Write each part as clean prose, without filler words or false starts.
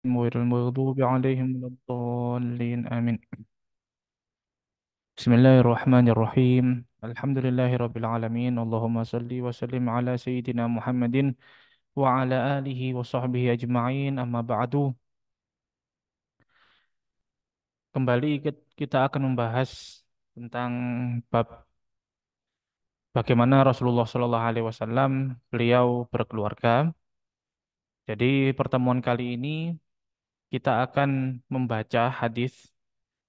غير المغضوب عليهم ولا الضالين آمين. بسم الله الرحمن الرحيم. الحمد لله رب العالمين. اللهم صل وسلم على سيدنا محمد وعلى آله وصحبه أجمعين. أما بعد, kembali kita akan membahas tentang bab bagaimana Rasulullah Shallallahu Alaihi Wasallam beliau berkeluarga. Jadi pertemuan kali ini kita akan membaca hadis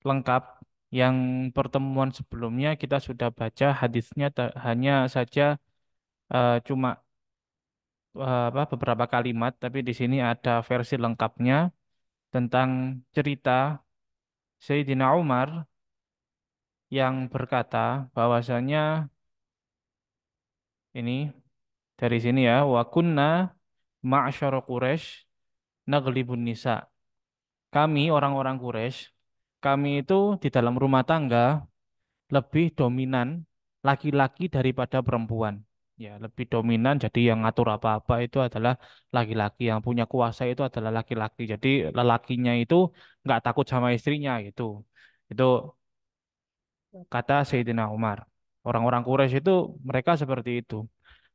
lengkap yang pertemuan sebelumnya kita sudah baca hadisnya hanya saja cuma beberapa kalimat, tapi di sini ada versi lengkapnya tentang cerita Sayyidina Umar yang berkata bahwasanya ini dari sini ya, wa kunna ma'syara Quraisy naglibun nisa. Kami orang-orang Quraisy, kami itu di dalam rumah tangga lebih dominan laki-laki daripada perempuan. Ya, lebih dominan. Jadi yang ngatur apa-apa itu adalah laki-laki. Yang punya kuasa itu adalah laki-laki. Jadi lelakinya itu nggak takut sama istrinya gitu. Itu kata Sayyidina Umar. Orang-orang Quraisy itu mereka seperti itu.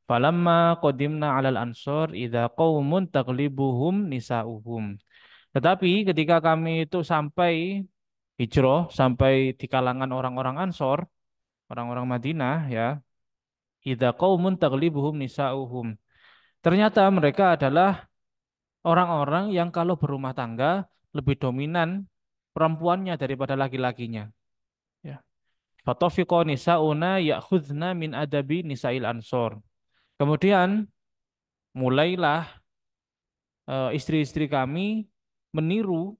Falamma qadimna 'alal ansor idza qaumun taglibuhum nisa'uhum. Tetapi ketika kami itu sampai hijrah, sampai di kalangan orang-orang Ansor, orang-orang Madinah ya, idza qaumun taglibuhum nisa'uhum. Ternyata mereka adalah orang-orang yang kalau berumah tangga lebih dominan perempuannya daripada laki-lakinya. Ya. Fatafiqa nisa'una ya'khudna min adabi nisa'il ansor. Kemudian mulailah istri-istri kami meniru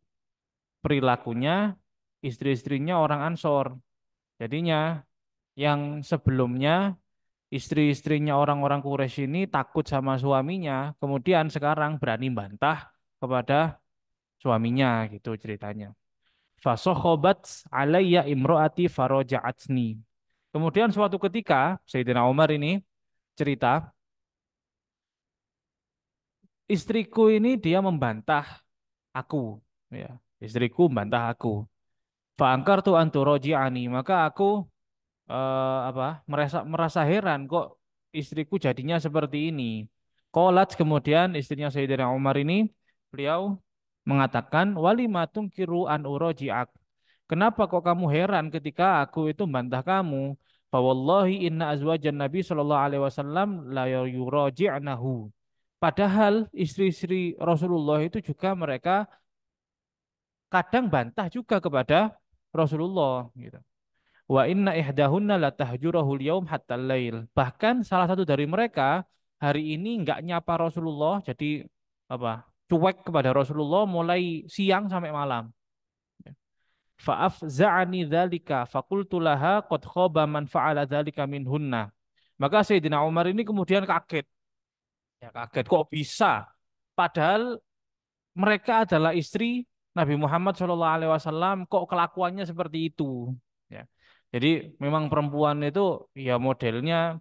perilakunya istri-istrinya orang Ansor. Jadinya yang sebelumnya istri-istrinya orang-orang Quraisy ini takut sama suaminya, kemudian sekarang berani bantah kepada suaminya gitu ceritanya. Fasokhobat alayya imro'ati faroja'atni. Kemudian suatu ketika Sayyidina Umar ini cerita, istriku ini dia membantah aku, ya. Istriku membantah aku. Fa'angkartu anturoji'ani, maka aku merasa merasa heran kok istriku jadinya seperti ini. Qalat, kemudian istrinya Sayyidina Umar ini beliau mengatakan walimatung kiru an uroji'ak. Kenapa kok kamu heran ketika aku itu membantah kamu? Fawallahi inna azwajan Nabi Shallallahu alaihi wasallam la yuraji'nahu. Padahal istri-istri Rasulullah itu juga mereka kadang bantah juga kepada Rasulullah gitu. Wa inna ihdahunna la tahjurahul yaum hatta lail. Bahkan salah satu dari mereka hari ini nggak nyapa Rasulullah, jadi apa? Cuek kepada Rasulullah mulai siang sampai malam. Fa'afza'ani dzalika faqultu laha qad khaba man fa'ala dzalika minhunna. Maka Sayyidina Umar ini kemudian kaget. Ya kaget kok bisa? Padahal mereka adalah istri Nabi Muhammad SAW, kok kelakuannya seperti itu. Ya. Jadi memang perempuan itu ya modelnya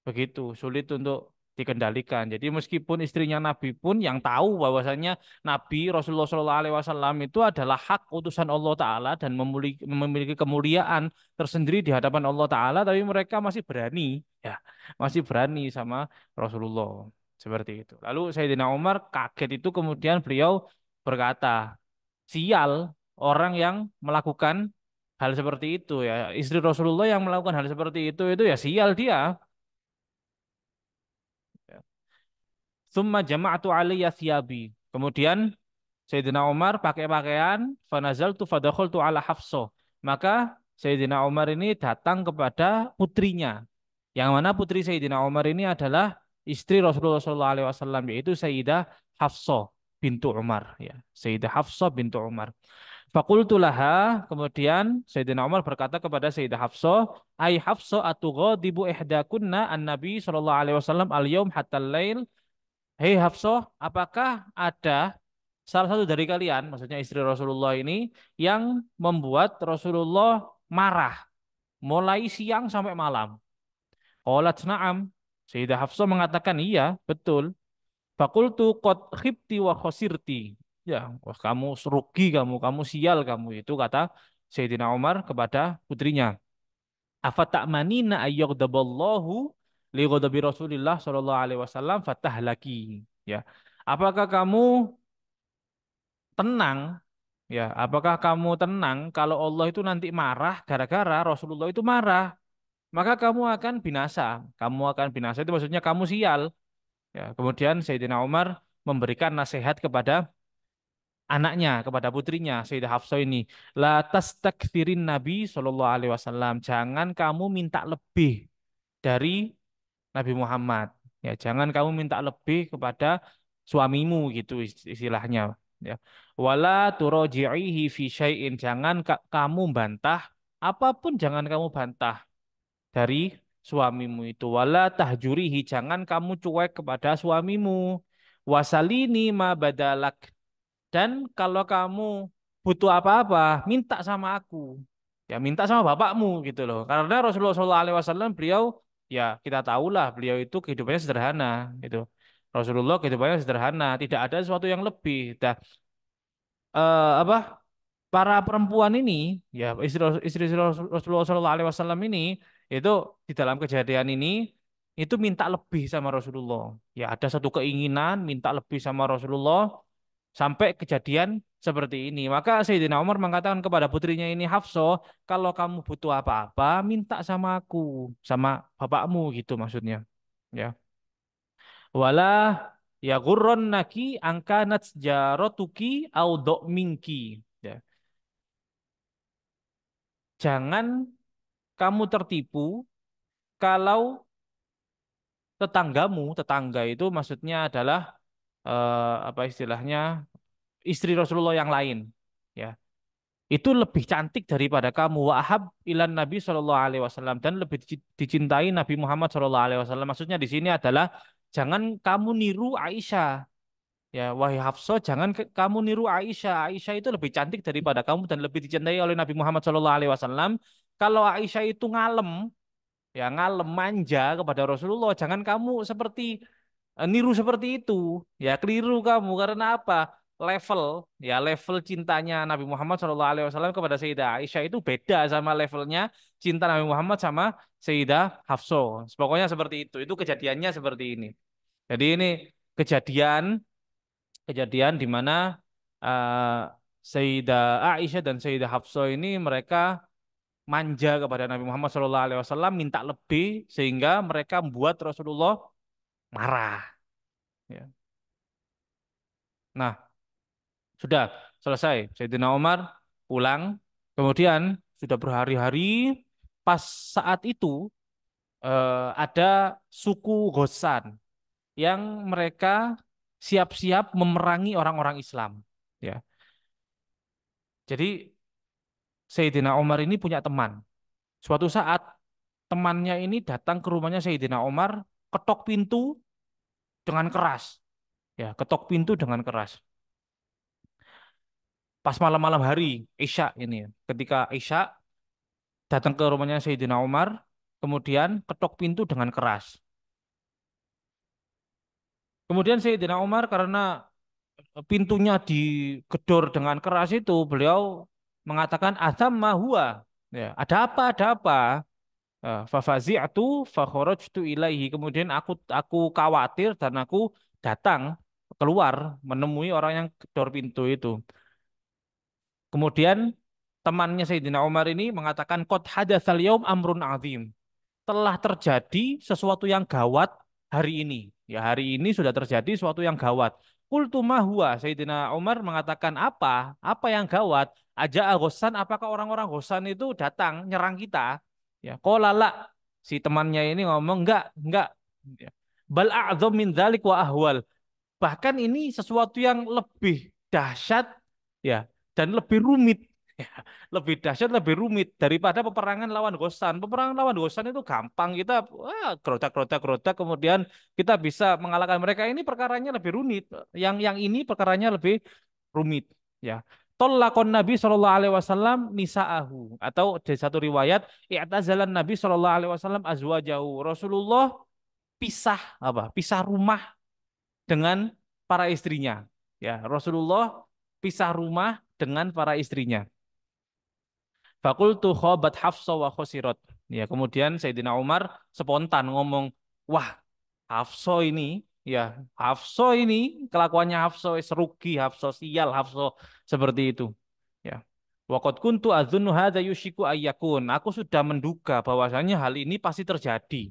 begitu sulit untuk dikendalikan. Jadi meskipun istrinya Nabi pun yang tahu bahwasanya Nabi Rasulullah SAW itu adalah hak utusan Allah Taala dan memiliki kemuliaan tersendiri di hadapan Allah Taala, tapi mereka masih berani, ya masih berani sama Rasulullah seperti itu. Lalu Sayyidina Umar kaget itu kemudian beliau berkata, sial orang yang melakukan hal seperti itu ya. Istri Rasulullah yang melakukan hal seperti itu ya sial dia. Summa jama'atu alaiya thiyabi. Kemudian Sayyidina Umar pakai pakaian, fanazaltu fadakhaltu ala Hafsah. Maka Sayyidina Umar ini datang kepada putrinya. Yang mana putri Sayyidina Umar ini adalah istri Rasulullah SAW, yaitu Sayyidah Hafsah bintu Umar ya. Sayyidah Hafsah bintu Umar. Fakultu laha, kemudian Sayyidina Umar berkata kepada Sayyidah Hafsah, "Ai Hafsah atughadibu ihdakunna an-Nabi sallallahu alaihi wasallam al-yaum hatta lail." Hei Hafsah, apakah ada salah satu dari kalian, maksudnya istri Rasulullah ini, yang membuat Rasulullah marah mulai siang sampai malam? Qalat na'am. Sayyidah Hafsah mengatakan iya, betul. Fakultu qad khibti wa khosirti. Ya, wah kamu rugi kamu sial kamu itu kata Sayyidina Umar kepada putrinya. Afata'manina ayyagdaballahu li ghadabi Rasulillah sallallahu alaihi wasallam fatahlaki. Ya. Apakah kamu tenang ya? Apakah kamu tenang kalau Allah itu nanti marah gara-gara Rasulullah itu marah? Maka kamu akan binasa. Kamu akan binasa itu maksudnya kamu sial. Ya, kemudian Sayyidina Umar memberikan nasihat kepada anaknya, kepada putrinya Sayyidah Hafsah ini, la tastakfirin Nabi Shallallahu alaihi wasallam. Jangan kamu minta lebih dari Nabi Muhammad. Ya, jangan kamu minta lebih kepada suamimu gitu istilahnya, ya. Wala turaji'ihi fi syai'in. Jangan kamu bantah apapun, jangan kamu bantah dari suamimu itu. Wala tahjurihi, jangan kamu cuek kepada suamimu. Wasalini ma badalak, dan kalau kamu butuh apa-apa, minta sama aku. Ya, minta sama bapakmu gitu loh. Karena Rasulullah SAW beliau, ya kita tahulah beliau itu kehidupannya sederhana gitu. Rasulullah kehidupannya sederhana, tidak ada sesuatu yang lebih. Dah, apa para perempuan ini, ya istri Rasulullah SAW ini, itu di dalam kejadian ini itu minta lebih sama Rasulullah. Ya ada satu keinginan minta lebih sama Rasulullah sampai kejadian seperti ini. Maka Sayyidina Umar mengatakan kepada putrinya ini, Hafsah, kalau kamu butuh apa-apa, minta sama aku, sama bapakmu gitu maksudnya. Ya. Wala ya naki angkanat jarotuki au minki. Ya. Jangan kamu tertipu kalau tetangga itu maksudnya adalah apa istilahnya istri Rasulullah yang lain. Ya, itu lebih cantik daripada kamu wahab ilan Nabi Shallallahu Alaihi Wasallam, dan lebih dicintai Nabi Muhammad Shallallahu Alaihi Wasallam. Maksudnya di sini adalah jangan kamu niru Aisyah, ya wahai Hafsah, jangan kamu niru Aisyah. Aisyah itu lebih cantik daripada kamu dan lebih dicintai oleh Nabi Muhammad Shallallahu Alaihi Wasallam. Kalau Aisyah itu ngalem, ya ngalem manja kepada Rasulullah, jangan kamu seperti niru seperti itu. Ya keliru kamu, karena apa? Level cintanya Nabi Muhammad SAW kepada Sayyidah Aisyah itu beda sama levelnya cinta Nabi Muhammad sama Sayyidah Hafsah. Pokoknya seperti itu. Itu kejadiannya seperti ini. Jadi ini kejadian kejadian di mana uh, Sayyidah Aisyah dan Sayyidah Hafsah ini mereka manja kepada Nabi Muhammad SAW, minta lebih sehingga mereka membuat Rasulullah marah. Ya. Nah, sudah selesai. Sayyidina Umar pulang. Kemudian sudah berhari-hari. Pas saat itu ada suku Ghassan yang mereka siap-siap memerangi orang-orang Islam. Ya, jadi Sayyidina Umar ini punya teman. Suatu saat temannya ini datang ke rumahnya Sayyidina Umar, ketok pintu dengan keras. Ya, ketok pintu dengan keras. Pas malam-malam hari, Isya ini, ketika Isya datang ke rumahnya Sayyidina Umar, kemudian ketok pintu dengan keras. Kemudian Sayyidina Umar karena pintunya digedor dengan keras itu, beliau mengatakan asam mahua. Ya, ada apa? Ada apa? Fafazi'tu fakharajtu ilaihi. Kemudian aku khawatir dan aku datang keluar menemui orang yang gedor pintu itu. Kemudian temannya Sayyidina Umar ini mengatakan qad hadatsal yaum amrun azim. Telah terjadi sesuatu yang gawat hari ini. Ya, hari ini sudah terjadi sesuatu yang gawat. Qultu ma huwa? Sayyidina Umar mengatakan apa? Apa yang gawat? Aja Ghassan, apakah orang-orang Ghassan itu datang nyerang kita? Ya, qala la. Si temannya ini ngomong enggak. Ya. Bal a'dzam min dzalik wa ahwal. Bahkan ini sesuatu yang lebih dahsyat ya dan lebih rumit. Ya, lebih dahsyat, lebih rumit daripada peperangan lawan Ghassan. Peperangan lawan Ghassan itu gampang, kita gerodak kemudian kita bisa mengalahkan mereka. Ini perkaranya lebih rumit. Yang ini perkaranya lebih rumit ya. Tolakon Nabi Shallallahu Alaihi Wasallam nisaahu, atau di satu riwayat i'tazalan Nabi Shallallahu Alaihi Wasallam azwajahu. Rasulullah pisah rumah dengan para istrinya. Ya, Rasulullah pisah rumah dengan para istrinya. Fakultu khobat Hafsa wa khosirat. Ya, kemudian Sayyidina Umar spontan ngomong, wah, Hafsa ini, ya, Hafsa ini, kelakuannya Hafsa serugi, Hafsa sial, Hafsa seperti itu. Ya. Waqad kuntu adzunnu hadza yushiku ayyakun. Aku sudah menduga bahwasanya hal ini pasti terjadi.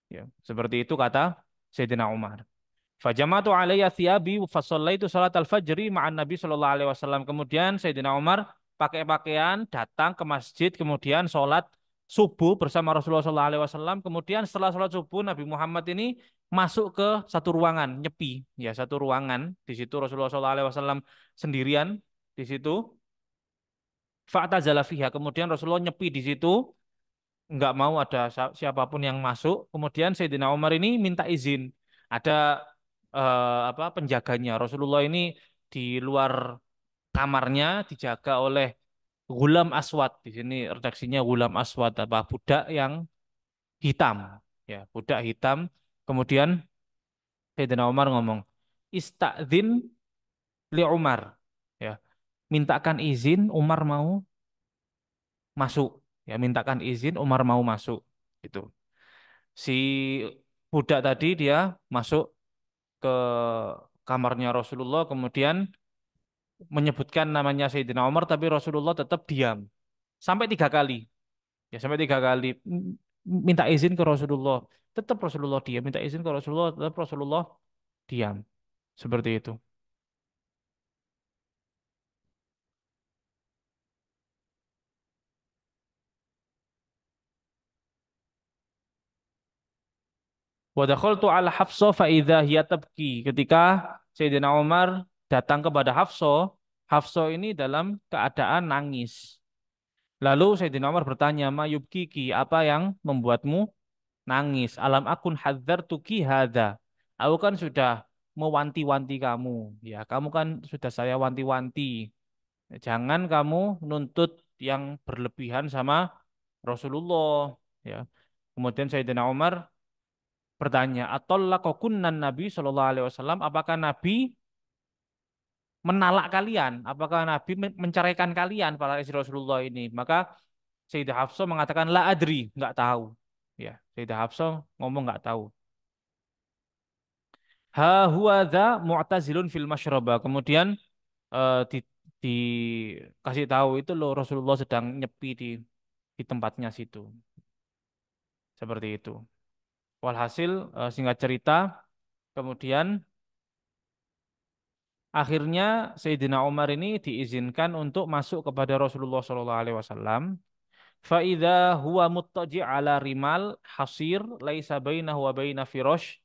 Ya, seperti itu kata Sayyidina Umar. Fajamatu alayya thiyabi fa shallaitu salat al-fajri ma'an Nabi sallallahu alaihi wasallam. Kemudian Sayyidina Umar pakai pakaian datang ke masjid kemudian sholat subuh bersama Rasulullah sallallahu alaihi wasallam. Kemudian setelah sholat subuh Nabi Muhammad ini masuk ke satu ruangan, nyepi ya satu ruangan. Di situ Rasulullah sallallahu alaihi wasallam sendirian di situ. Fa'tazala fiha. Kemudian Rasulullah nyepi di situ nggak mau ada siapapun yang masuk. Kemudian Sayyidina Umar ini minta izin. Ada apa penjaganya. Rasulullah ini di luar kamarnya dijaga oleh Gulam Aswad. Di sini redaksinya Gulam Aswad apa budak yang hitam. Ya, budak hitam. Kemudian Sayyidina Umar ngomong, "Istadzin li Umar." Ya, mintakan izin Umar mau masuk. Ya, mintakan izin Umar mau masuk. Gitu. Si budak tadi dia masuk ke kamarnya Rasulullah kemudian menyebutkan namanya Sayyidina Umar tapi Rasulullah tetap diam sampai 3 kali ya sampai 3 kali minta izin ke Rasulullah tetap Rasulullah diam minta izin ke Rasulullah tetap Rasulullah diam seperti itu. Wa dakhaltu ala Hafsah fa idza hiya tabki. Ketika Sayyidina Umar datang kepada Hafsah, Hafsah ini dalam keadaan nangis. Lalu Sayyidina Umar bertanya, "Ma yubkiki, apa yang membuatmu nangis? Alam akun hadzartuki hadza." Aku kan sudah mewanti-wanti kamu. Ya, kamu kan sudah saya wanti-wanti. Jangan kamu nuntut yang berlebihan sama Rasulullah. Ya. Kemudian Sayyidina Umar bertanya, "Atollakokunnan Nabi Shallallahu Alaihi Wasallam? Apakah Nabi menalak kalian? Apakah Nabi menceraikan kalian para istri Rasulullah ini?" Maka Sayyidah Hafsah mengatakan, "La adri, nggak tahu." Ya, Sayyidah Hafsah ngomong nggak tahu. Ha huwa dza mu'tazilun fil masyraba. Kemudian di dikasih tahu itu loh Rasulullah sedang nyepi di tempatnya situ. Seperti itu. Walhasil singkat cerita, kemudian akhirnya Sayyidina Umar ini diizinkan untuk masuk kepada Rasulullah Shallallahu Alaihi Wasallam. Faida huwa muttaji ala rimal hasir laisa bainahu wa baina firash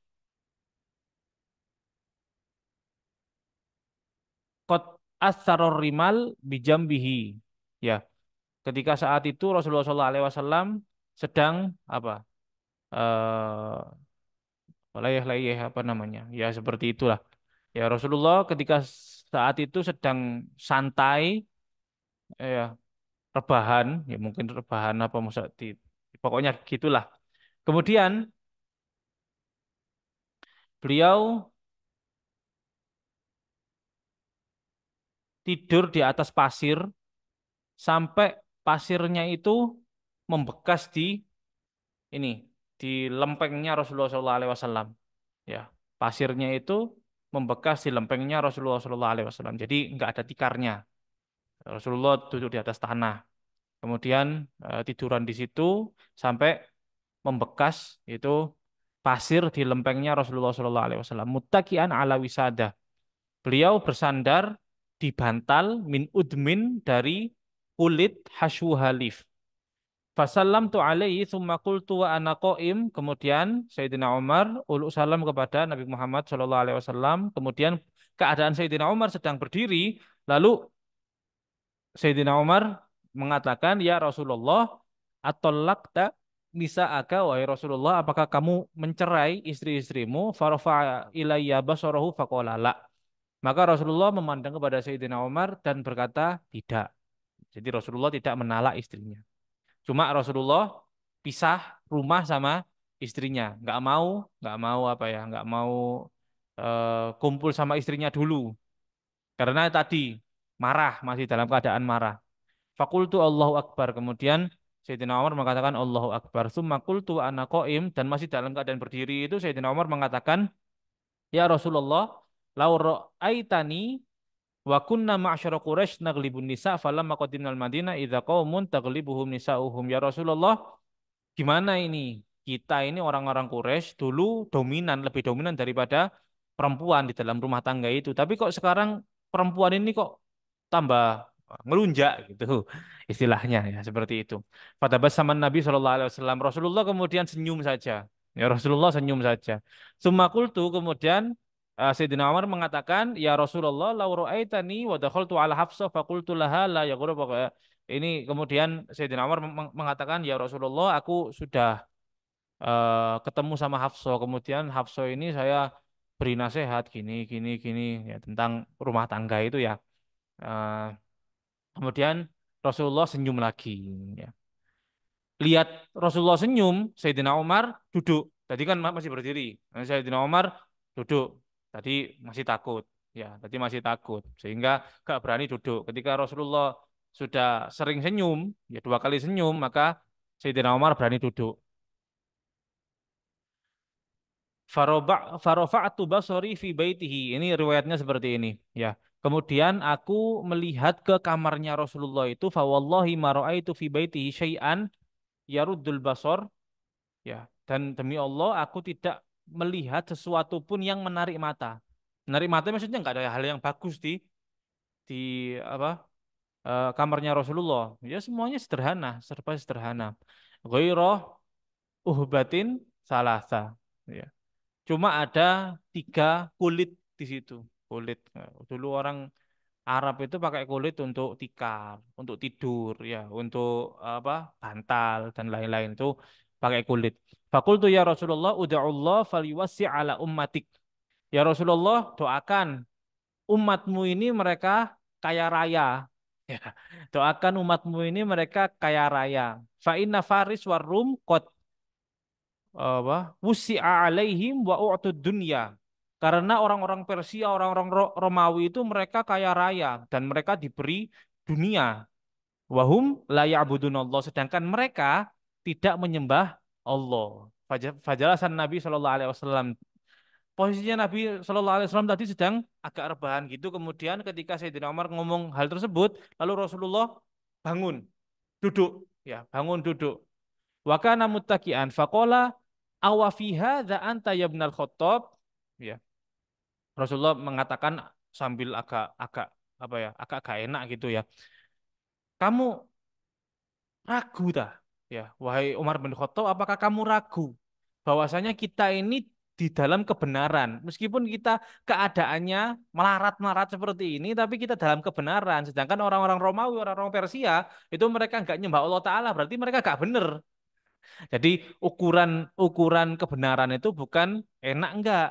qad asaror rimal bijambihi. Ya, ketika saat itu Rasulullah Shallallahu Alaihi Wasallam sedang apa? Eh layeh-layeh apa namanya? Ya seperti itulah. Ya Rasulullah ketika saat itu sedang santai, ya rebahan, ya mungkin rebahan apa maksud pokoknya gitulah. Kemudian beliau tidur di atas pasir sampai pasirnya itu membekas ini di lempengnya Rasulullah SAW. Ya, pasirnya itu membekas di lempengnya Rasulullah SAW. Jadi nggak ada tikarnya. Rasulullah duduk di atas tanah. Kemudian tiduran di situ sampai membekas itu pasir di lempengnya Rasulullah SAW. Muttakian ala wisada. Beliau bersandar di bantal min udmin dari kulit hasyu halif. Fasallam tu alaihi summa qultu wa ana qaim. Kemudian Sayyidina Umar uluk salam kepada Nabi Muhammad sallallahu alaihi wasallam. Kemudian keadaan Sayyidina Umar sedang berdiri, lalu Sayyidina Umar mengatakan, "Ya Rasulullah, at-tallaqta nisa'aka wahai Rasulullah, apakah kamu mencerai istri-istrimu?" Farafa ilayya basarahu faqala la. Maka Rasulullah memandang kepada Sayyidina Umar dan berkata, "Tidak." Jadi Rasulullah tidak menalak istrinya. Cuma Rasulullah pisah rumah sama istrinya, nggak mau apa ya, nggak mau kumpul sama istrinya dulu, karena tadi marah, masih dalam keadaan marah. Fakultu Allahu Akbar. Kemudian Sayyidina Umar mengatakan Allahu Akbar. Tsumma qultu ana qaim, dan masih dalam keadaan berdiri itu Sayyidina Umar mengatakan, "Ya Rasulullah, lau ra'aitani wa kunna ma'syara Quraisy naglibun nisa falamma qadimnal Madinah idza qaumun taglibuhum nisa'uhum." Ya Rasulullah, gimana ini? Kita ini orang-orang Quraisy dulu dominan, lebih dominan daripada perempuan di dalam rumah tangga itu. Tapi kok sekarang perempuan ini kok tambah ngelunjak gitu istilahnya ya seperti itu. Fatabassama Nabi Shallallahu Alaihi Wasallam. Rasulullah kemudian senyum saja. Ya Rasulullah senyum saja. Summa qultu, kemudian Sayyidina Umar mengatakan, ya Rasulullah, lau ra'aitani wa dakhaltu ala Hafsah faqultu laha la yaghrub. Ini kemudian Sayyidina Umar mengatakan, ya Rasulullah, aku sudah ketemu sama Hafsah. Kemudian Hafsah ini saya beri nasihat gini, gini, gini ya tentang rumah tangga itu ya. Eh, Kemudian Rasulullah senyum lagi. Ya. Lihat Rasulullah senyum, Sayyidina Umar duduk. Tadi kan masih berdiri. Nah, Sayyidina Umar duduk. Tadi masih takut. Ya, tadi masih takut. Sehingga gak berani duduk. Ketika Rasulullah sudah sering senyum, ya 2 kali senyum, maka Sayyidina Umar berani duduk. Farofa'tu basori fi baitihi. Ini riwayatnya seperti ini. Ya. Kemudian aku melihat ke kamarnya Rasulullah itu, fa wallahi ma raaitu fi baitihi syai'an yaruddul basor, ya, dan demi Allah aku tidak melihat sesuatu pun yang menarik mata. Menarik mata maksudnya nggak ada hal yang bagus di apa kamarnya Rasulullah. Ya semuanya sederhana, serba sederhana. Ghairah uhbatin salasa. Ya. Cuma ada 3 kulit di situ. Kulit. Dulu orang Arab itu pakai kulit untuk tikar, untuk tidur, ya, untuk apa, bantal dan lain-lain itu pakai kulit. Fakultu ya Rasulullah, uda'ullah faliwasi ala ummatik. Ya Rasulullah, doakan umatmu ini mereka kaya raya. Ya, doakan umatmu ini mereka kaya raya. Fa inna Faris war Rum qad wusi'a alaihim wa u'tud dunya. Karena orang-orang Persia, orang-orang Romawi itu mereka kaya raya dan mereka diberi dunia. Wahum la ya'budunallah, sedangkan mereka tidak menyembah Allah. Fajalasan Nabi Shallallahu alaihi wasallam. Posisinya Nabi Shallallahu alaihi wasallam tadi sedang agak rebahan gitu. Kemudian ketika Sayyidina Umar ngomong hal tersebut, lalu Rasulullah bangun, duduk, ya, bangun duduk. Wa kana muttaqian faqala awa fi hadza anta ya ibnal Khattab, ya. Rasulullah mengatakan sambil agak agak apa ya, agak gak enak gitu ya. Kamu ragu dah, ya, wahai Umar bin Khattab, apakah kamu ragu bahwasanya kita ini di dalam kebenaran, meskipun kita keadaannya melarat-melarat seperti ini, tapi kita dalam kebenaran. Sedangkan orang-orang Romawi, orang-orang Persia itu mereka nggak nyembah Allah Taala, berarti mereka nggak benar. Jadi ukuran ukuran kebenaran itu bukan enak enggak.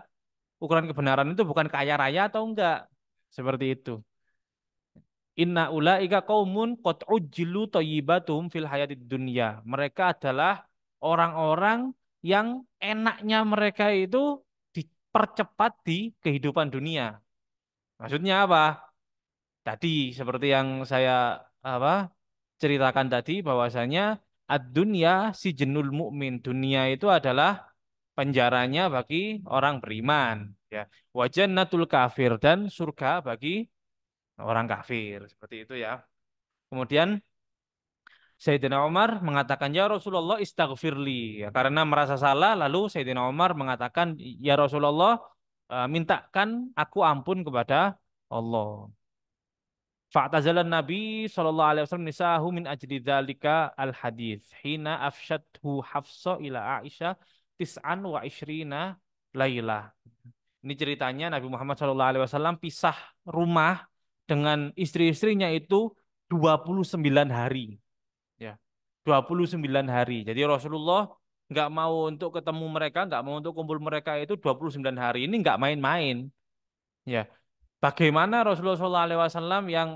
Ukuran kebenaran itu bukan kaya raya atau enggak. Seperti itu. Inna ulaika qaumun qad ujjilu thayyibatum fil hayatid dunya. Mereka adalah orang-orang yang enaknya mereka itu dipercepat di kehidupan dunia. Maksudnya apa? Tadi seperti yang saya apa ceritakan tadi bahwasanya ad-dunya si jenul mukmin. Dunia itu adalah penjaranya bagi orang beriman, ya. Wa jannatul kafir, dan surga bagi orang kafir. Seperti itu ya. Kemudian Sayyidina Umar mengatakan, ya Rasulullah istaghfirli, ya, karena merasa salah, lalu Sayyidina Umar mengatakan, ya Rasulullah, mintakan aku ampun kepada Allah. Fa'tazalan Nabi sallallahu alaihi wasallam nisahu min ajli dzalika al hadis hina afshathu Hafsa ila Aisyah tis'an wa ishrina lailah. Ini ceritanya Nabi Muhammad sallallahu alaihi wasallam pisah rumah dengan istri-istrinya itu 29 hari, ya. 29 hari. Jadi Rasulullah nggak mau untuk ketemu mereka, nggak mau untuk kumpul mereka itu 29 hari. Ini nggak main-main, ya. Bagaimana Rasulullah sallallahu alaihi wasallam yang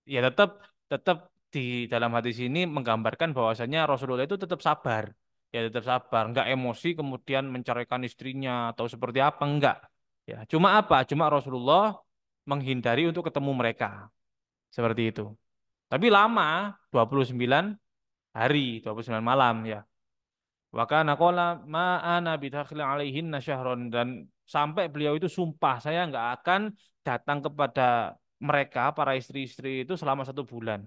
ya tetap tetap di dalam hadis ini menggambarkan bahwasanya Rasulullah itu tetap sabar, ya, tetap sabar, nggak emosi kemudian menceraikan istrinya atau seperti apa, enggak, ya, cuma apa, cuma Rasulullah menghindari untuk ketemu mereka, Seperti itu. Tapi lama, 29 hari, 29 malam ya. Wa kana qala ma ana bidakhil alaihinna syahron, dan sampai beliau itu sumpah saya nggak akan datang kepada mereka para istri-istri itu selama 1 bulan.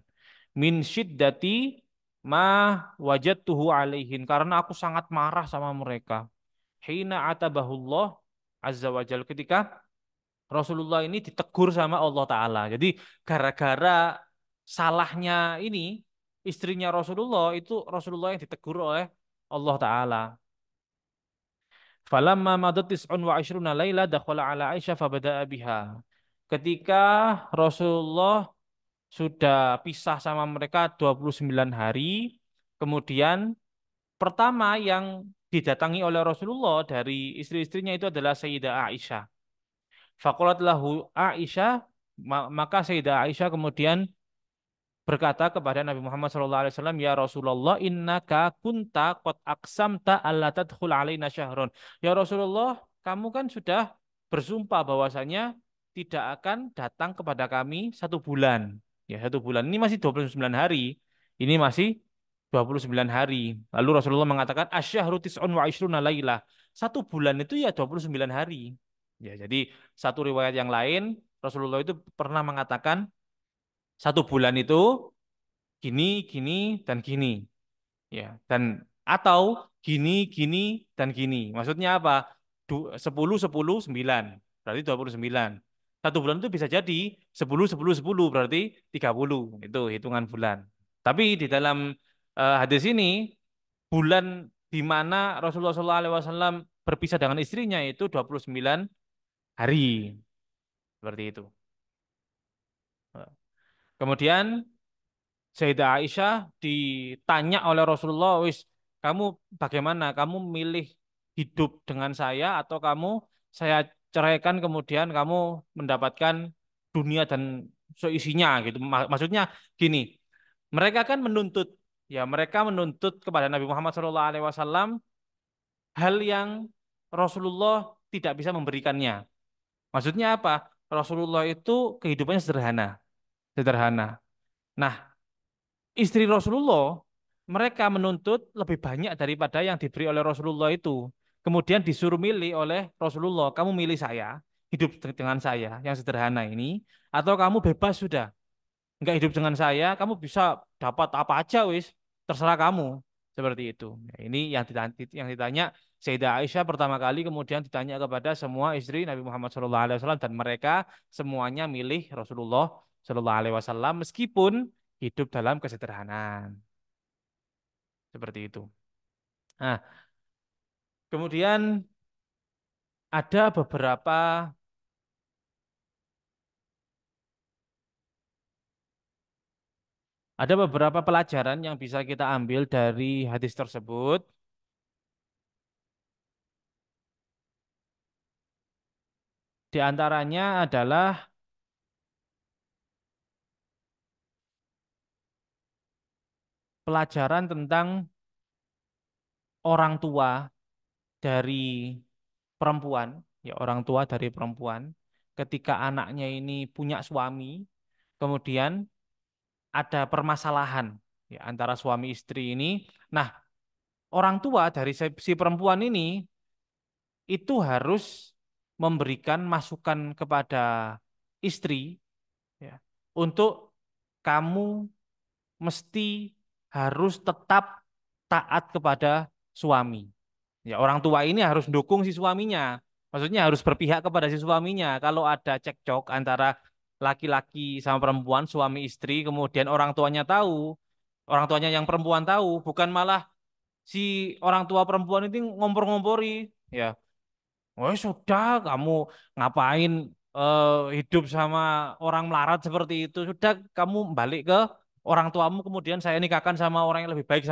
Min syiddati ma wajadtuhu alaihin, karena aku sangat marah sama mereka. Hina atabahullah azza wajal, ketika Rasulullah ini ditegur sama Allah Ta'ala. Jadi gara-gara salahnya ini istrinya Rasulullah, itu Rasulullah yang ditegur oleh Allah Ta'ala. Falamma madat tis'un wa ishruna laila dakhala ala Aisyah fabada'a biha. Ketika Rasulullah sudah pisah sama mereka 29 hari, kemudian pertama yang didatangi oleh Rasulullah dari istri-istrinya itu adalah Sayyidah Aisyah. Faqalat lahu Aisyah, maka Sayyidah Aisyah kemudian berkata kepada Nabi Muhammad SAW, ya Rasulullah, innaka kunta qad aqsamta alla tadkhul alaina syahron. Ya Rasulullah, kamu kan sudah bersumpah bahwasanya tidak akan datang kepada kami 1 bulan. Ya, 1 bulan. Ini masih 29 hari. Ini masih 29 hari. Lalu Rasulullah mengatakan, asyahru tis'un wa ishruna lailah. 1 bulan itu ya 29 hari. Ya, jadi satu riwayat yang lain, Rasulullah itu pernah mengatakan 1 bulan itu gini, gini, dan gini. Ya, dan atau gini, gini, dan gini. Maksudnya apa? 10, 10, 9. Berarti 29. 1 bulan itu bisa jadi 10, 10, 10. Berarti 30. Itu hitungan bulan. Tapi di dalam hadis ini, bulan di mana Rasulullah SAW berpisah dengan istrinya itu 29 hari. Seperti itu. Kemudian Sayyidah Aisyah ditanya oleh Rasulullah, wis kamu bagaimana? Kamu milih hidup dengan saya atau kamu saya ceraikan kemudian kamu mendapatkan dunia dan seisinya gitu. Maksudnya gini, mereka kan menuntut, ya mereka menuntut kepada Nabi Muhammad SAW hal yang Rasulullah tidak bisa memberikannya. Maksudnya apa? Rasulullah itu kehidupannya sederhana, sederhana. Nah, istri Rasulullah, mereka menuntut lebih banyak daripada yang diberi oleh Rasulullah itu. Kemudian disuruh milih oleh Rasulullah, kamu milih saya, hidup dengan saya yang sederhana ini, atau kamu bebas sudah, nggak hidup dengan saya, kamu bisa dapat apa aja wis, terserah kamu. Seperti itu. Nah, ini yang ditanya Sayyidah Aisyah pertama kali, kemudian ditanya kepada semua istri Nabi Muhammad SAW, dan mereka semuanya milih Rasulullah SAW meskipun hidup dalam kesederhanaan. Seperti itu. Nah, kemudian ada beberapa pelajaran yang bisa kita ambil dari hadis tersebut. Di antaranya adalah pelajaran tentang orang tua dari perempuan, ya orang tua dari perempuan, ketika anaknya ini punya suami, kemudian ada permasalahan ya antara suami istri ini. Nah, orang tua dari si perempuan ini itu harus memberikan masukan kepada istri ya untuk kamu mesti harus tetap taat kepada suami. Ya, orang tua ini harus dukung si suaminya. Maksudnya harus berpihak kepada si suaminya. Kalau ada cekcok antara laki-laki sama perempuan, suami istri, kemudian orang tuanya tahu, orang tuanya yang perempuan tahu, bukan malah si orang tua perempuan itu ngompor-ngompori. Ya, oh sudah, kamu ngapain hidup sama orang melarat seperti itu? Sudah, kamu balik ke orang tuamu, kemudian saya nikahkan sama orang yang lebih baik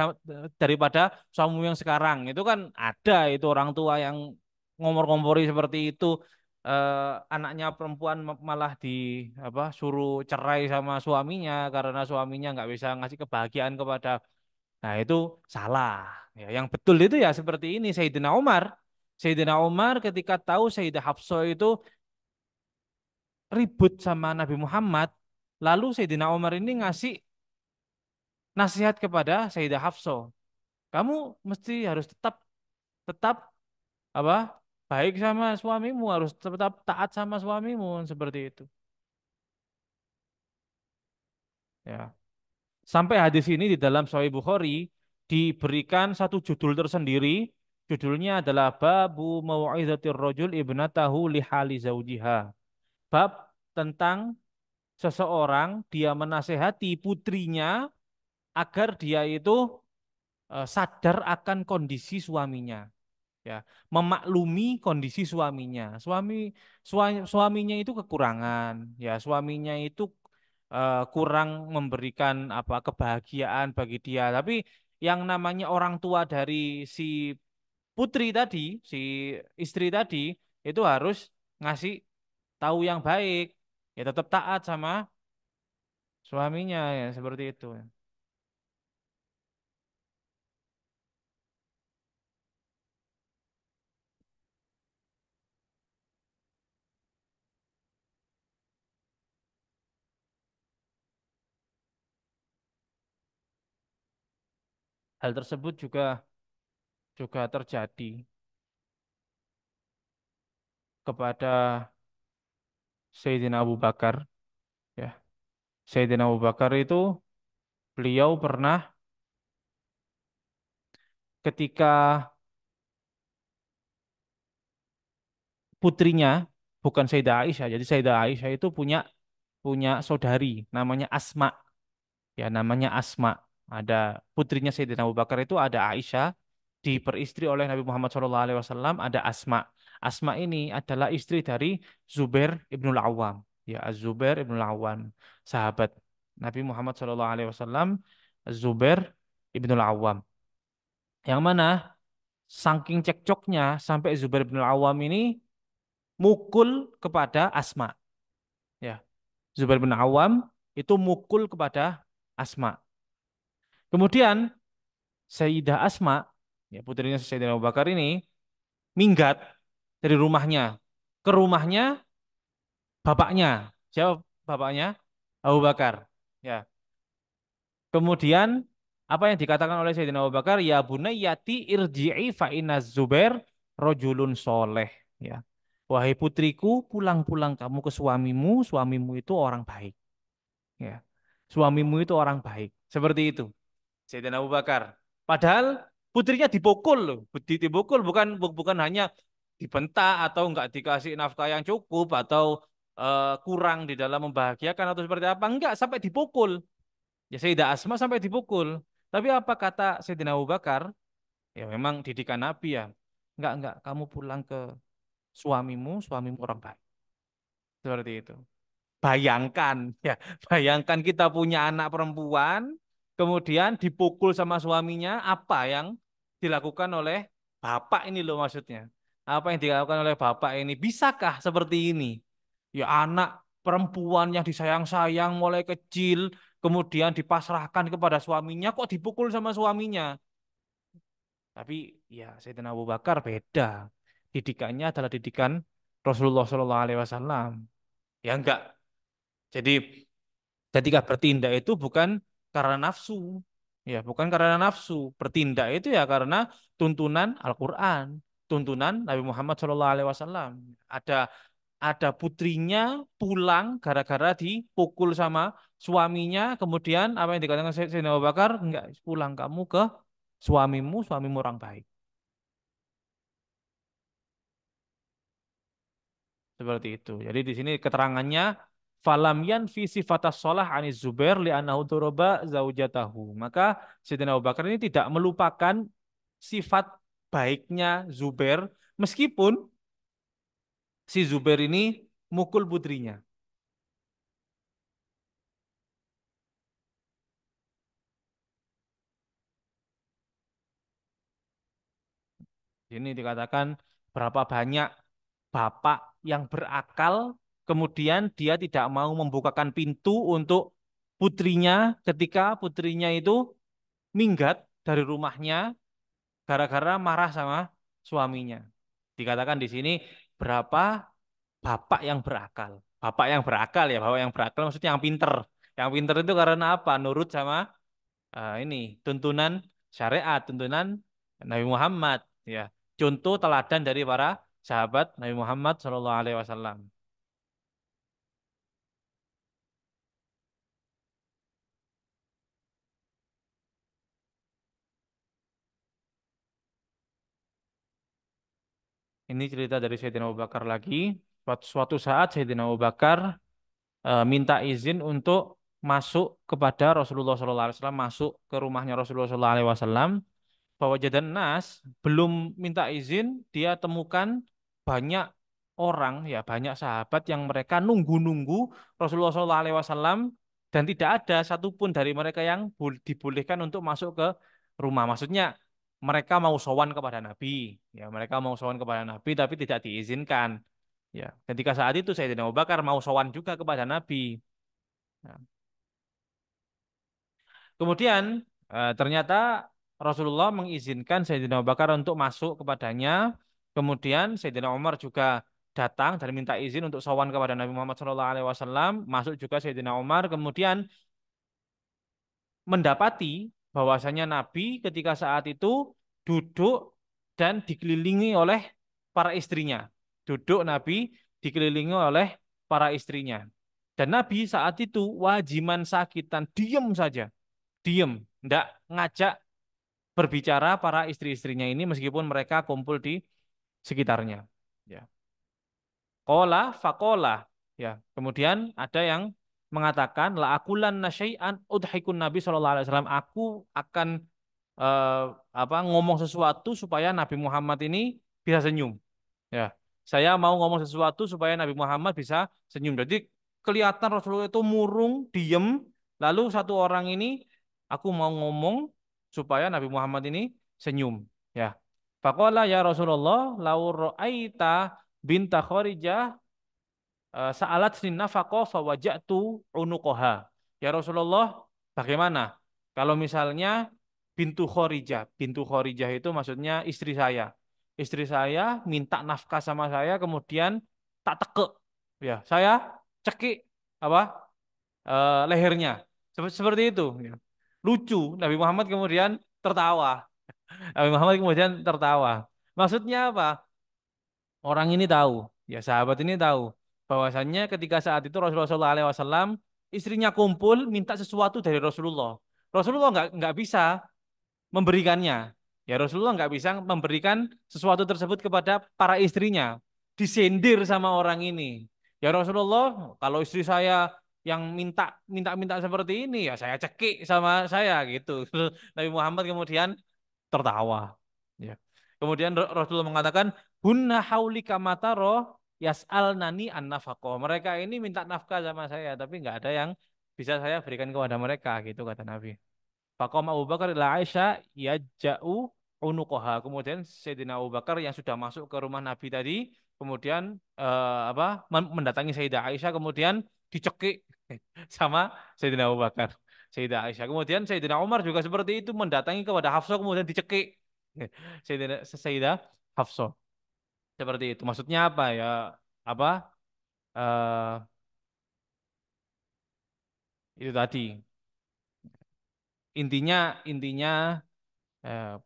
daripada suamimu yang sekarang. Itu kan ada itu orang tua yang ngomor-ngompori seperti itu. Anaknya perempuan malah di apa suruh cerai sama suaminya karena suaminya nggak bisa ngasih kebahagiaan kepada. Nah, itu salah. Ya, yang betul itu ya seperti ini Sayyidina Umar. Sayyidina Umar ketika tahu Sayyidah Hafsah itu ribut sama Nabi Muhammad, Lalu Sayyidina Umar ini ngasih nasihat kepada Sayyidah Hafsah. Kamu mesti harus tetap tetap apa? Baik sama suamimu, harus tetap taat sama suamimu seperti itu. Ya. Sampai hadis ini di dalam Sahih Bukhari diberikan satu judul tersendiri. Judulnya adalah Babu Mau'izatir Rajul Ibnatahu Lihali Zaujiha. Bab tentang seseorang dia menasehati putrinya agar dia itu sadar akan kondisi suaminya, ya, memaklumi kondisi suaminya. Suaminya itu kekurangan, ya, suaminya itu kurang memberikan apa kebahagiaan bagi dia. Tapi yang namanya orang tua dari si putri tadi, si istri tadi itu harus ngasih tahu yang baik, ya tetap taat sama suaminya, ya seperti itu. Hal tersebut juga juga terjadi kepada Sayyidina Abu Bakar, ya. Sayyidina Abu Bakar itu beliau pernah ketika putrinya bukan Sayyidah Aisyah. Jadi Sayyidah Aisyah itu punya punya saudari namanya Asma. Ya, namanya Asma. Ada putrinya Sayyidina Abu Bakar itu ada Aisyah, diperistri oleh Nabi Muhammad SAW, ada Asma. Asma ini adalah istri dari Zubair ibnul Awam. Ya, Az-Zubair ibnul Awam, sahabat Nabi Muhammad SAW, Zubair ibnul Awam. Yang mana saking cekcoknya sampai Zubair ibnul Awam ini mukul kepada Asma. Ya, Zubair bin Awam itu mukul kepada Asma. Kemudian Sayyidah Asma, ya putrinya Sayyidina Abu Bakar ini minggat dari rumahnya ke rumahnya bapaknya. Siapa bapaknya? Abu Bakar. Ya. Kemudian apa yang dikatakan oleh Sayyidina Abu Bakar? Ya bunayyati irji'i fa inna Zubair rojulun soleh. Ya. Wahai putriku, pulang-pulang kamu ke suamimu. Suamimu itu orang baik. Ya. Suamimu itu orang baik. Seperti itu. Sayyidina Abu Bakar. Padahal putrinya dipukul loh. Dipukul bukan hanya dibentak atau enggak dikasih nafkah yang cukup atau kurang di dalam membahagiakan atau seperti apa. Enggak, sampai dipukul. Ya Sayyidah Asma sampai dipukul. Tapi apa kata Sayyidina Abu Bakar? Ya memang didikan Nabi ya. Enggak, kamu pulang ke suamimu orang baik. Seperti itu. Bayangkan, ya, bayangkan kita punya anak perempuan, kemudian dipukul sama suaminya, apa yang dilakukan oleh bapak ini loh maksudnya. Apa yang dilakukan oleh bapak ini? Bisakah seperti ini? Ya anak perempuan yang disayang-sayang mulai kecil, kemudian dipasrahkan kepada suaminya, kok dipukul sama suaminya? Tapi ya Sayyidina Abu Bakar beda. Didikannya adalah didikan Rasulullah SAW. Ya enggak. Jadi ketika bertindak itu bukan karena nafsu, ya bukan karena nafsu. Bertindak itu ya karena tuntunan Al-Quran, tuntunan Nabi Muhammad SAW. Ada putrinya pulang gara-gara dipukul sama suaminya, kemudian apa yang dikatakan Sayyidina Abu Bakar, enggak, pulang kamu ke suamimu orang baik. Seperti itu. Jadi di sini keterangannya falam yanfi sifatas shalah ani Zubair li'annahu turaba zaujatahu. Maka Sayyidina Abu Bakar ini tidak melupakan sifat baiknya Zubair meskipun si Zubair ini mukul putrinya. Ini dikatakan berapa banyak bapak yang berakal kemudian dia tidak mau membukakan pintu untuk putrinya ketika putrinya itu minggat dari rumahnya gara-gara marah sama suaminya. Dikatakan di sini berapa bapak yang berakal. bapak yang berakal ya, bapak yang berakal maksudnya yang pinter. Yang pinter itu karena apa? Nurut sama ini tuntunan syariat, tuntunan Nabi Muhammad ya. Contoh teladan dari para sahabat Nabi Muhammad Shallallahu Alaihi Wasallam. Ini cerita dari Sayyidina Abu Bakar lagi. Suatu saat Sayyidina Abu Bakar minta izin untuk masuk kepada Rasulullah SAW, masuk ke rumahnya Rasulullah SAW. Bahwa jadan nas belum minta izin, dia temukan banyak orang ya, banyak sahabat yang mereka nunggu-nunggu Rasulullah SAW dan tidak ada satupun dari mereka yang dibolehkan untuk masuk ke rumah. Maksudnya mereka mau sowan kepada Nabi, ya mereka mau sowan kepada Nabi tapi tidak diizinkan. Ya, ketika saat itu Sayyidina Abu Bakar mau sowan juga kepada Nabi. Ya. Kemudian ternyata Rasulullah mengizinkan Sayyidina Abu Bakar untuk masuk kepadanya. Kemudian Sayyidina Umar juga datang dan minta izin untuk sowan kepada Nabi Muhammad SAW. Masuk juga Sayyidina Umar. Kemudian mendapati bahwasanya Nabi ketika saat itu duduk dan dikelilingi oleh para istrinya. Duduk Nabi dikelilingi oleh para istrinya. Dan Nabi saat itu wajiman sakitan, diam saja, diam, ndak ngajak berbicara para istri-istrinya ini meskipun mereka kumpul di sekitarnya. Ya. Kola fakola. Ya. Kemudian ada yang mengatakan la akulan nasyai'an udhikun Nabi SAW. Aku akan eh, ngomong sesuatu supaya Nabi Muhammad ini bisa senyum. Ya. Saya mau ngomong sesuatu supaya Nabi Muhammad bisa senyum. Jadi kelihatan Rasulullah itu murung, diem, lalu satu orang ini aku mau ngomong supaya Nabi Muhammad ini senyum. Ya. Faqala ya Rasulullah, lau ra'aita binta Kharijah sa'alat sin nafaqah fawaja'tu unuqaha. Ya Rasulullah, bagaimana kalau misalnya bintu Khorijah itu maksudnya istri saya. Istri saya minta nafkah sama saya kemudian tak tekek. Ya, saya cekik apa? Lehernya. Seperti itu, ya. Lucu. Nabi Muhammad kemudian tertawa. Nabi Muhammad kemudian tertawa. Maksudnya apa? Orang ini tahu, ya sahabat ini tahu bahwasannya ketika saat itu Rasulullah SAW istrinya kumpul minta sesuatu dari Rasulullah. Rasulullah nggak bisa memberikannya. Ya Rasulullah nggak bisa memberikan sesuatu tersebut kepada para istrinya. Disindir sama orang ini. Ya Rasulullah, kalau istri saya yang minta seperti ini ya saya cekik sama saya gitu. Nabi Muhammad kemudian tertawa. Ya. Kemudian Rasulullah mengatakan, "Hunna hauli kamataro yas'al nani an nafaqah." Mereka ini minta nafkah sama saya, tapi nggak ada yang bisa saya berikan kepada mereka, gitu kata Nabi. Faqam Abu Bakar ila Aisyah yaja'u unuqaha. Kemudian Sayyidina Abu Bakar yang sudah masuk ke rumah Nabi tadi, kemudian mendatangi Sayyidah Aisyah, kemudian dicekik sama Sayyidina Abu Bakar. Sayyidah Aisyah. Kemudian Sayyidina Umar juga seperti itu mendatangi kepada Hafsah kemudian dicekik. Sayyidah Hafsah. Seperti itu. Maksudnya apa ya? Apa? eh itu tadi. Intinya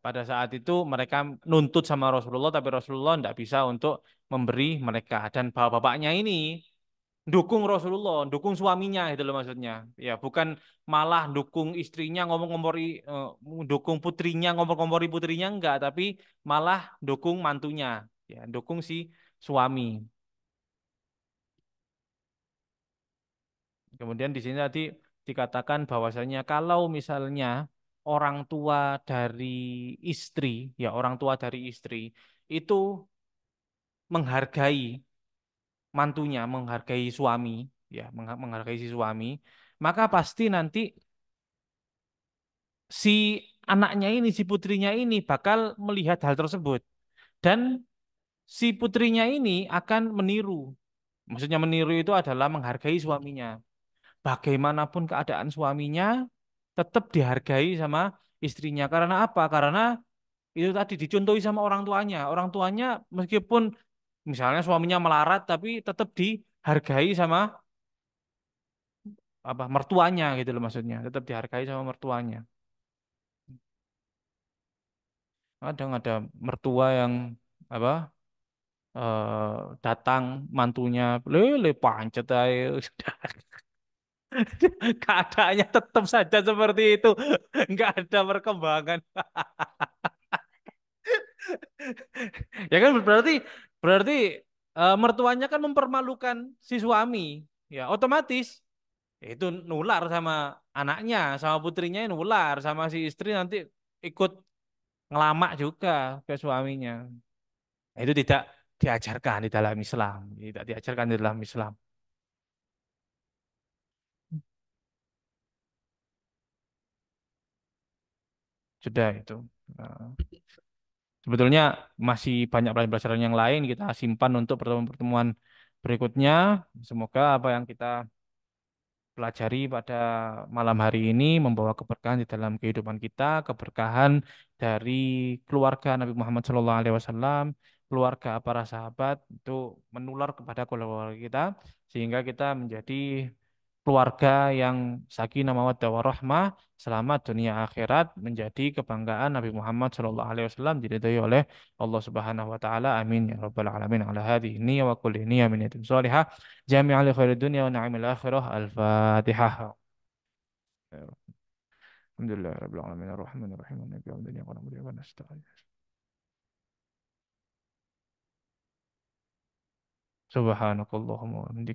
pada saat itu mereka nuntut sama Rasulullah tapi Rasulullah tidak bisa untuk memberi mereka dan bapak-bapaknya ini dukung Rasulullah, dukung suaminya itu loh maksudnya. Ya, bukan malah dukung istrinya ngomong-ngompori dukung putrinya ngomong-ngompori putrinya enggak, tapi malah dukung mantunya. Ya, dukung si suami. Kemudian di sini tadi dikatakan bahwasanya kalau misalnya orang tua dari istri, ya orang tua dari istri itu menghargai mantunya, menghargai suami, ya menghargai si suami, maka pasti nanti si anaknya ini, si putrinya ini bakal melihat hal tersebut dan si putrinya ini akan meniru. Maksudnya meniru itu adalah menghargai suaminya. Bagaimanapun keadaan suaminya tetap dihargai sama istrinya. Karena apa? Karena itu tadi dicontohi sama orang tuanya. Orang tuanya meskipun misalnya suaminya melarat tapi tetap hargai sama apa mertuanya gitu loh maksudnya, tetap dihargai sama mertuanya. Kadang ada mertua yang apa datang mantunya lele pancet aja. Keadaannya tetap saja seperti itu, nggak ada perkembangan. Ya kan berarti berarti mertuanya kan mempermalukan si suami, ya otomatis itu nular sama anaknya, sama putrinya nular sama si istri nanti ikut ngelamak juga ke suaminya. Nah, itu tidak diajarkan di dalam Islam, tidak diajarkan di dalam Islam. Sudah itu. Nah, sebetulnya masih banyak pelajaran yang lain kita simpan untuk pertemuan-pertemuan berikutnya. Semoga apa yang kita pelajari pada malam hari ini membawa keberkahan di dalam kehidupan kita, keberkahan dari keluarga Nabi Muhammad SAW, keluarga para sahabat itu menular kepada keluarga kita sehingga kita menjadi keluarga yang sakinah mawaddah warahmah selamat dunia akhirat menjadi kebanggaan Nabi Muhammad SAW diridhai oleh Allah Subhanahu wa taala. Amin ya rabbal alamin. Ala hadhihi niyya wa kulli niyya min yatim salihah jami'a li khairid dunya wa na'imil akhirah. Al-Fatihah. Alhamdulillah rabbil alamin arrahmanir rahim maliki yaumiddin iyyaka na'budu wa iyyaka nasta'in. Subhanakallahumma wa bihamdika